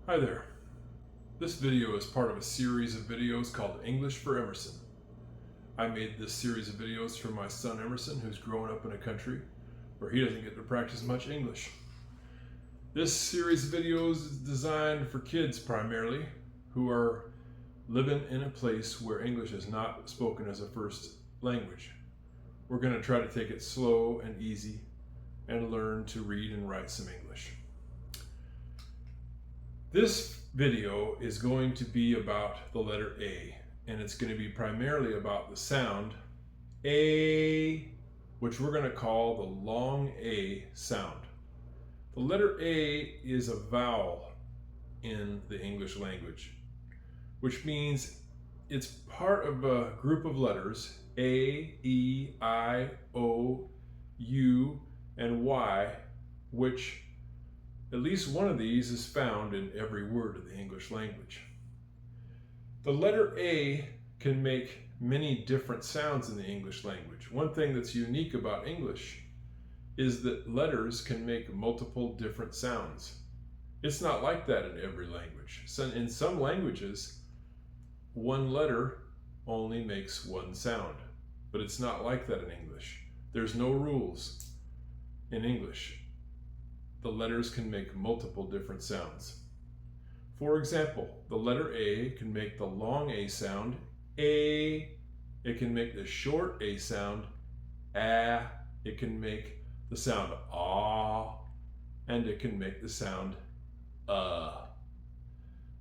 Hi there. This video is part of a series of videos called English for Emerson. I made this series of videos for my son Emerson, who's growing up in a country where he doesn't get to practice much English. This series of videos is designed for kids primarily who are living in a place where English is not spoken as a first language. We're going to try to take it slow and easy and learn to read and write some English. This video is going to be about the letter A, and it's going to be primarily about the sound A, which we're going to call the long A sound. The letter A is a vowel in the English language, which means it's part of a group of letters A, E, I, O, U, and Y, which at least one of these is found in every word of the English language. The letter A can make many different sounds in the English language. One thing that's unique about English is that letters can make multiple different sounds. It's not like that in every language. So in some languages, one letter only makes one sound, but it's not like that in English. There's no rules in English. The letters can make multiple different sounds. For example, the letter A can make the long A sound, A. It can make the short A sound, ah. It can make the sound ah, and it can make the sound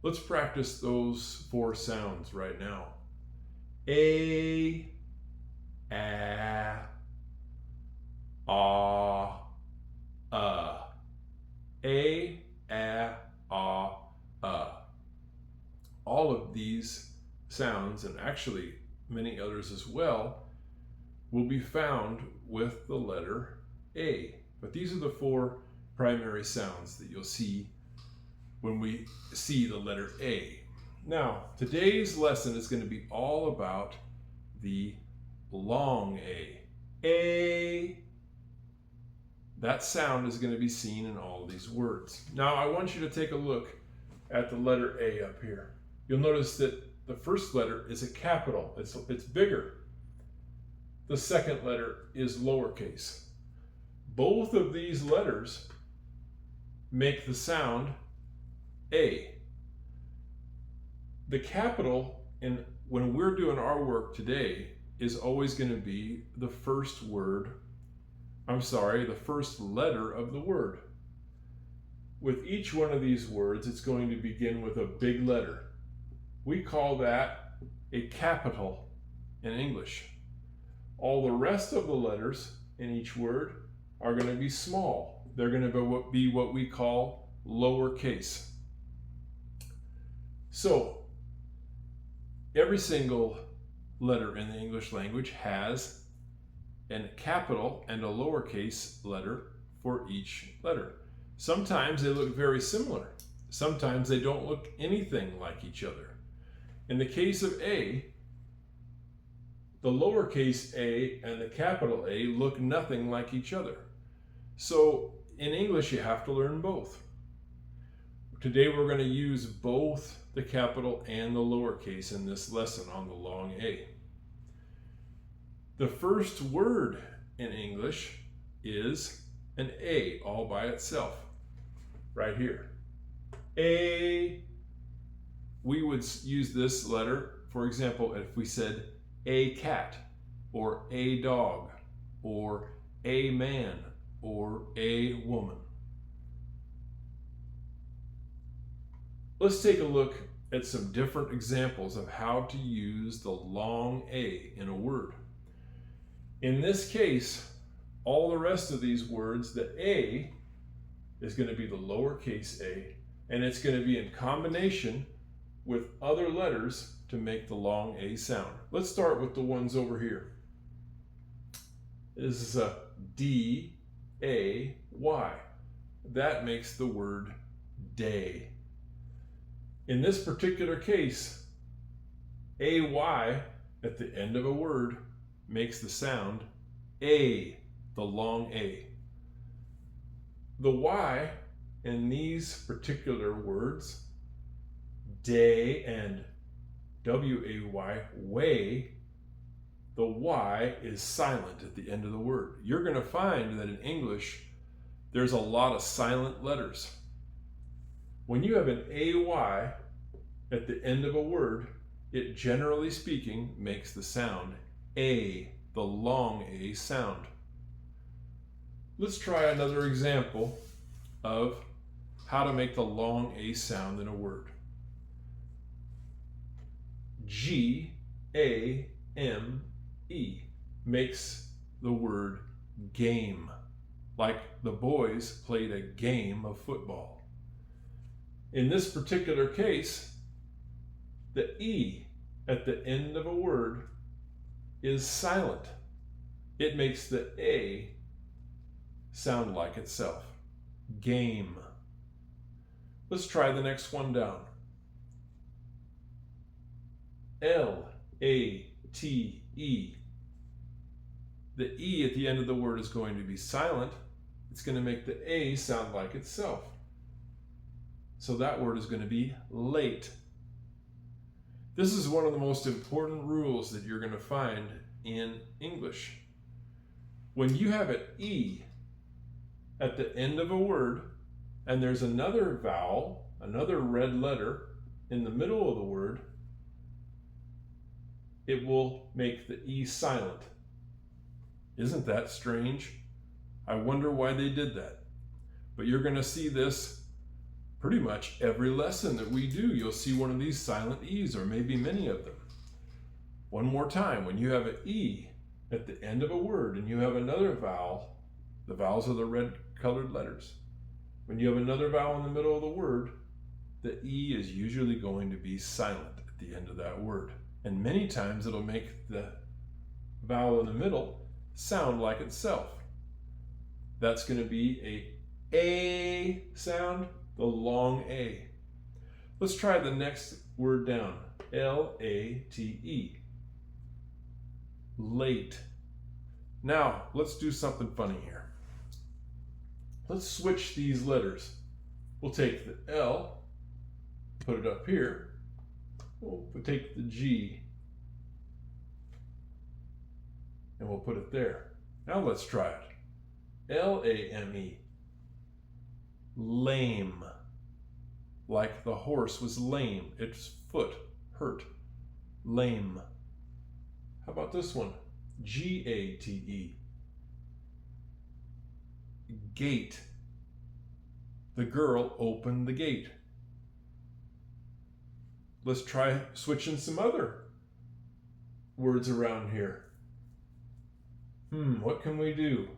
Let's practice those four sounds right now. A, ah, ah, A, ah, all of these sounds, and actually many others as well, will be found with the letter A. But these are the four primary sounds that you'll see when we see the letter A. Now, today's lesson is going to be all about the long A. A. That sound is going to be seen in all these words. Now, I want you to take a look at the letter A up here. You'll notice that the first letter is a capital. It's bigger. The second letter is lowercase. Both of these letters make the sound A. The capital, when we're doing our work today, is always going to be the first the first letter of the word. With each one of these words, it's going to begin with a big letter. We call that a capital in English. All the rest of the letters in each word are going to be small. They're going to be what we call lowercase. So, every single letter in the English language has a capital and a lowercase letter for each letter. Sometimes they look very similar. Sometimes they don't look anything like each other. In the case of A, the lowercase a and the capital A look nothing like each other. So in English, you have to learn both. Today we're going to use both the capital and the lowercase in this lesson on the long A. The first word in English is an A all by itself, right here. A. We would use this letter, for example, if we said a cat, or a dog, or a man, or a woman. Let's take a look at some different examples of how to use the long A in a word. In this case, all the rest of these words, the A is going to be the lowercase a, and it's going to be in combination with other letters to make the long A sound. Let's start with the ones over here. This is a D, A, Y. That makes the word day. In this particular case, AY at the end of a word makes the sound A, the long A. The Y in these particular words day, and W-A-Y, way, the Y is silent at the end of the word. You're going to find that in English, there's a lot of silent letters. When you have an AY at the end of a word, it generally speaking makes the sound A, the long A sound. Let's try another example of how to make the long A sound in a word. G-A-M-E makes the word game, like the boys played a game of football. In this particular case, the E at the end of a word is silent. It makes the A sound like itself. Game. Let's try the next one down. L-A-T-E. The E at the end of the word is going to be silent. It's going to make the A sound like itself. So that word is going to be late. This is one of the most important rules that you're going to find in English. When you have an E at the end of a word, and there's another vowel, another red letter in the middle of the word, it will make the E silent. Isn't that strange? I wonder why they did that. But you're going to see this pretty much every lesson that we do. You'll see one of these silent E's, or maybe many of them. One more time, when you have an E at the end of a word and you have another vowel, the vowels are the red colored letters. When you have another vowel in the middle of the word, the E is usually going to be silent at the end of that word. And many times it'll make the vowel in the middle sound like itself. That's going to be a sound, the long A. Let's try the next word down. L-A-T-E. Late. Now, let's do something funny here. Let's switch these letters. We'll take the L, put it up here. We'll take the G, and we'll put it there. Now let's try it. L-A-M-E. Lame. Like the horse was lame. Its foot hurt. Lame. How about this one? G-A-T-E. Gate. The girl opened the gate. Let's try switching some other words around here. What can we do?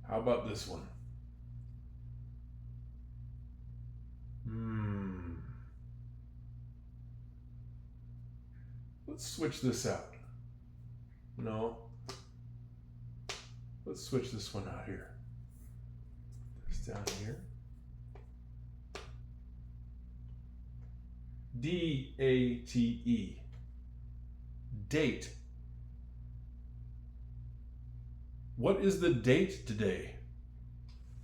How about this one? Let's switch this out. No. Let's switch this one out here. It's down here. D-A-T-E. Date. What is the date today?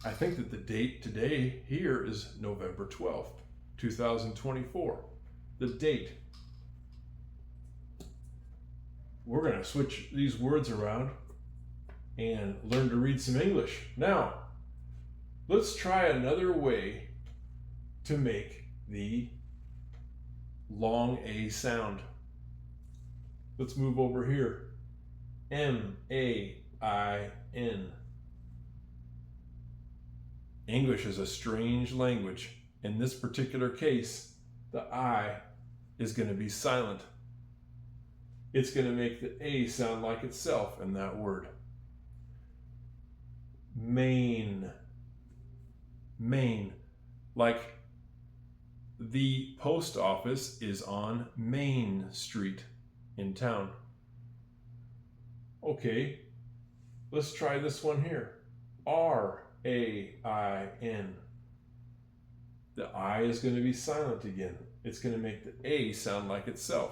I think that the date today here is November 12th, 2024. The date. We're going to switch these words around and learn to read some English. Now, let's try another way to make the long A sound. Let's move over here. M-A-I-N. English is a strange language. In this particular case, the I is going to be silent. It's going to make the A sound like itself in that word. Main. Main. Like the post office is on Main Street in town. Okay, let's try this one here. R-A-I-N. The I is going to be silent again. It's going to make the A sound like itself.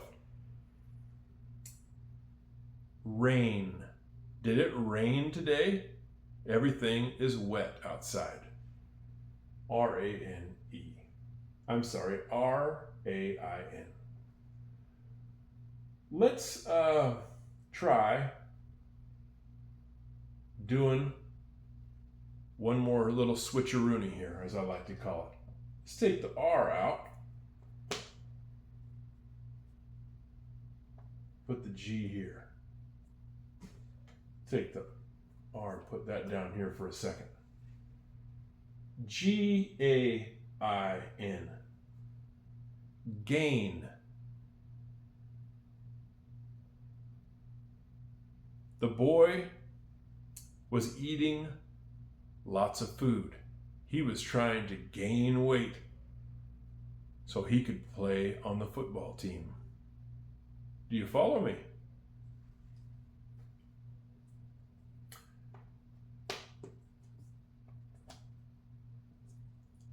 Rain. Did it rain today? Everything is wet outside. R-A-N-E. I'm sorry, R-A-I-N. Let's try doing one more little switcheroony here, as I like to call it. Let's take the R out. Put the G here. Take the R and put that down here for a second. G-A-I-N. Gain. The boy was eating lots of food. He was trying to gain weight so he could play on the football team. Do you follow me?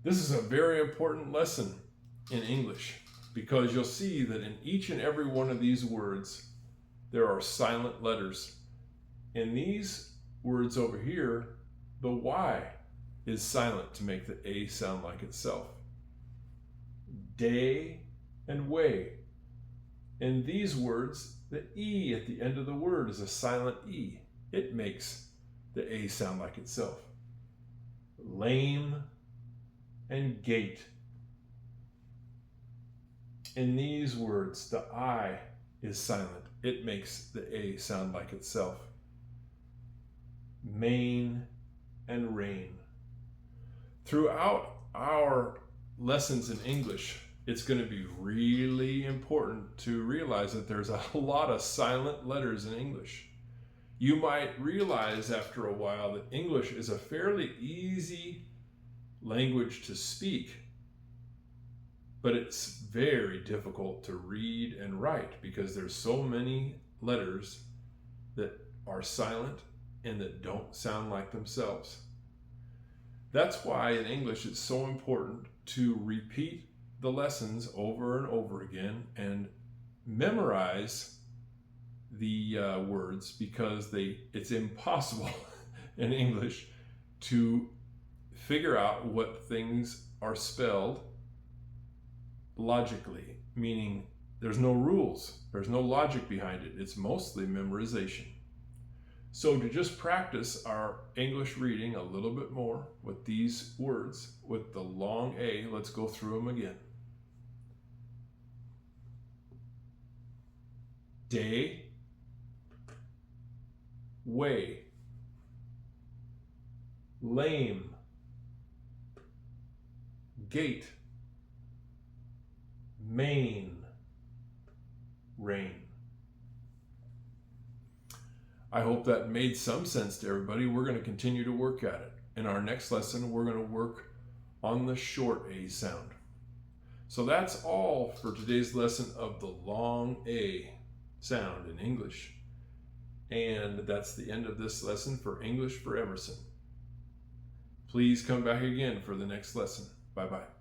This is a very important lesson in English because you'll see that in each and every one of these words, there are silent letters. In these words over here, the Y is silent to make the A sound like itself. Day and way. In these words, the E at the end of the word is a silent E. It makes the A sound like itself. Lame and gate. In these words, the I is silent. It makes the A sound like itself. Main and rain. Throughout our lessons in English, it's going to be really important to realize that there's a lot of silent letters in English. You might realize after a while that English is a fairly easy language to speak, but it's very difficult to read and write because there's so many letters that are silent and that don't sound like themselves. That's why in English it's so important to repeat the lessons over and over again and memorize the words, because it's impossible in English to figure out what things are spelled logically, meaning there's no rules, there's no logic behind it. It's mostly memorization. So to just practice our English reading a little bit more with these words, with the long A, let's go through them again. Day, way, lame, gate, main, rain. I hope that made some sense to everybody. We're going to continue to work at it. In our next lesson, we're going to work on the short A sound. So that's all for today's lesson of the long A sound in English. And that's the end of this lesson for English for Emerson. Please come back again for the next lesson. Bye-bye.